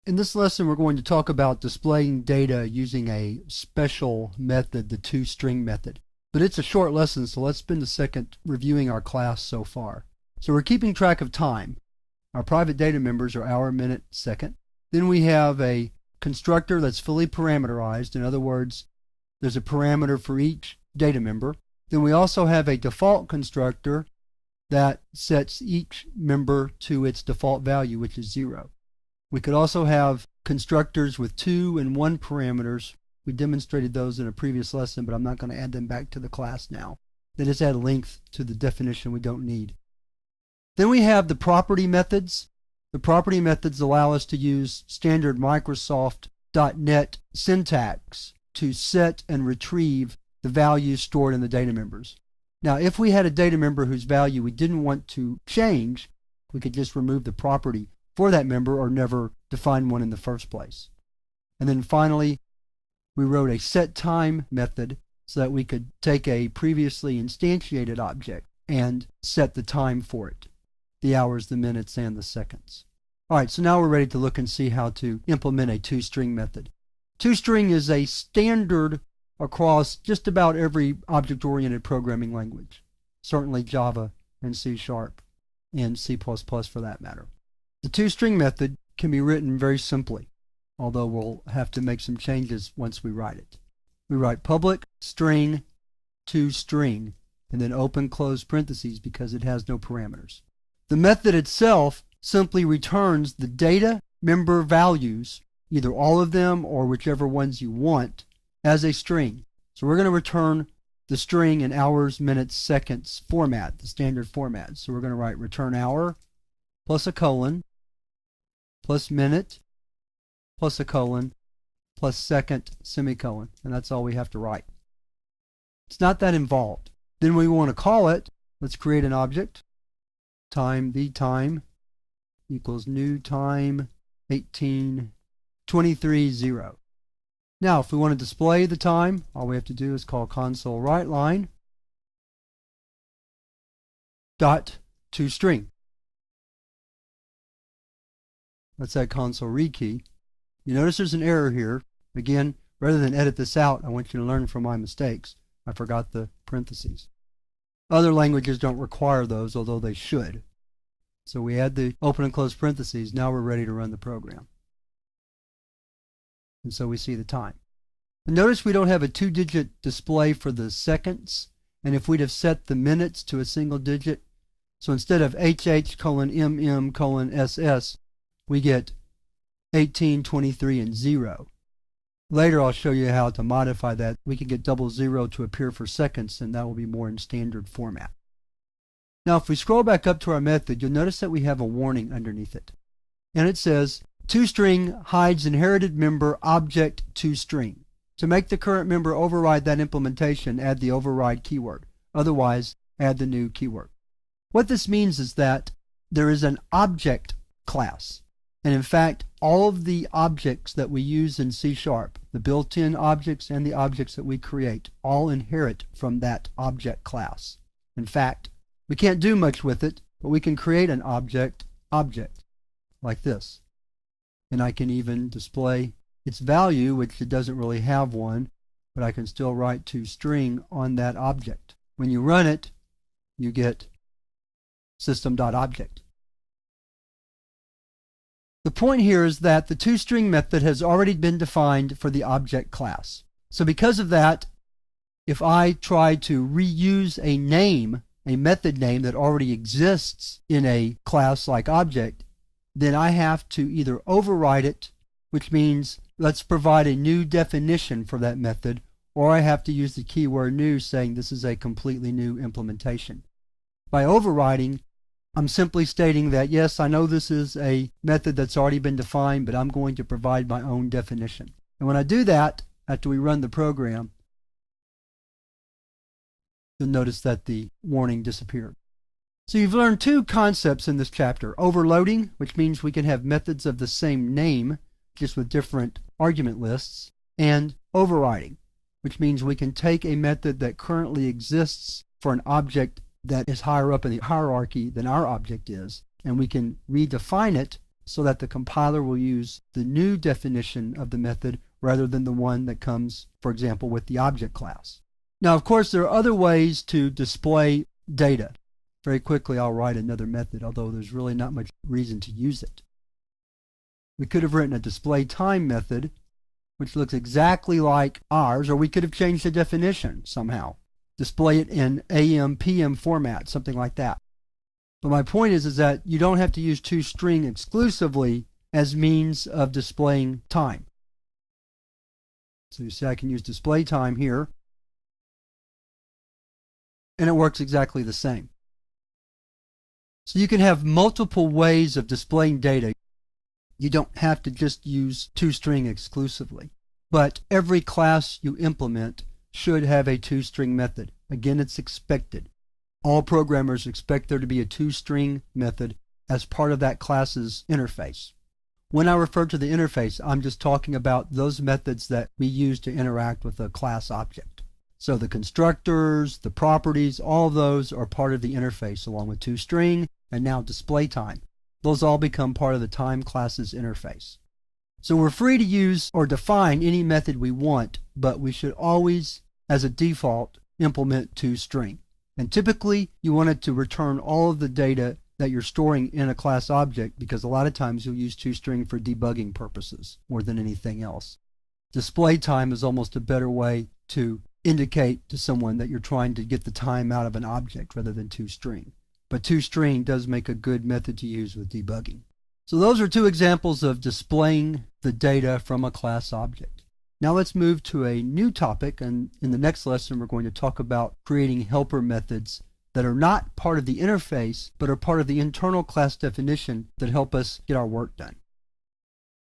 In this lesson, we're going to talk about displaying data using a special method, the ToString method. But it's a short lesson, so let's spend a second reviewing our class so far. So we're keeping track of time. Our private data members are hour, minute, second. Then we have a constructor that's fully parameterized. In other words, there's a parameter for each data member. Then we also have a default constructor that sets each member to its default value, which is 0. We could also have constructors with 2 and 1 parameters. We demonstrated those in a previous lesson, but I'm not going to add them back to the class now. They just add length to the definition we don't need. Then we have the property methods. The property methods allow us to use standard Microsoft dotNet syntax to set and retrieve the values stored in the data members. Now, if we had a data member whose value we didn't want to change, we could just remove the property for that member or never define one in the first place. And then finally, we wrote a setTime method so that we could take a previously instantiated object and set the time for it, the hours, the minutes, and the seconds. All right, so now we're ready to look and see how to implement a ToString method. ToString is a standard across just about every object-oriented programming language, certainly Java and C# and C++ for that matter. The ToString method can be written very simply, although we'll have to make some changes once we write it. We write public string ToString and then open close parentheses because it has no parameters. The method itself simply returns the data member values, either all of them or whichever ones you want, as a string. So we're going to return the string in hours, minutes, seconds format, the standard format. So we're going to write return hour plus a colon plus minute plus a colon plus second semicolon, and that's all we have to write. It's not that involved. Then we want to call it. Let's create an object. Time equals new time 18:23:0. Now, if we want to display the time, all we have to do is call console writeLine dot ToString. Let's add console read key. You notice there's an error here. Again, rather than edit this out, I want you to learn from my mistakes. I forgot the parentheses. Other languages don't require those, although they should. So we add the open and close parentheses. Now we're ready to run the program. And so we see the time. And notice we don't have a 2-digit display for the seconds. And if we'd have set the minutes to a single digit, so instead of HH:MM:SS, we get 18, 23, and 0. Later I'll show you how to modify that. We can get 00 to appear for seconds, and that will be more in standard format. Now if we scroll back up to our method, you'll notice that we have a warning underneath it. And it says, ToString hides inherited member object ToString. To make the current member override that implementation, add the override keyword. Otherwise, add the new keyword. What this means is that there is an object class. And in fact, all of the objects that we use in C#, the built-in objects and the objects that we create, all inherit from that object class. In fact, we can't do much with it, but we can create an object like this. And I can even display its value, which it doesn't really have one, but I can still write ToString on that object. When you run it, you get system.object. The point here is that the ToString method has already been defined for the object class. So because of that, if I try to reuse a name, a method name that already exists in a class like object, then I have to either override it, which means let's provide a new definition for that method, or I have to use the keyword new saying this is a completely new implementation. By overriding, I'm simply stating that, yes, I know this is a method that's already been defined, but I'm going to provide my own definition. And when I do that, after we run the program, you'll notice that the warning disappeared. So you've learned two concepts in this chapter. Overloading, which means we can have methods of the same name, just with different argument lists, and overriding, which means we can take a method that currently exists for an object that is higher up in the hierarchy than our object is, and we can redefine it so that the compiler will use the new definition of the method rather than the one that comes, for example, with the object class. Now, of course, there are other ways to display data. Very quickly, I'll write another method, although there's really not much reason to use it. We could have written a display time method, which looks exactly like ours, or we could have changed the definition somehow. Display it in AM, PM format, something like that. But my point is that you don't have to use ToString exclusively as means of displaying time. So you see I can use display time here, and it works exactly the same. So you can have multiple ways of displaying data. You don't have to just use ToString exclusively. But every class you implement should have a ToString method. Again, it's expected. All programmers expect there to be a ToString method as part of that class's interface. When I refer to the interface, I'm just talking about those methods that we use to interact with a class object. So the constructors, the properties, all of those are part of the interface along with ToString and now display time. Those all become part of the time class's interface. So we're free to use or define any method we want, but we should always, as a default, implement ToString. And typically, you want it to return all of the data that you're storing in a class object, because a lot of times you'll use ToString for debugging purposes more than anything else. Display time is almost a better way to indicate to someone that you're trying to get the time out of an object rather than ToString. But ToString does make a good method to use with debugging. So those are two examples of displaying the data from a class object. Now let's move to a new topic, and in the next lesson we're going to talk about creating helper methods that are not part of the interface but are part of the internal class definition that help us get our work done.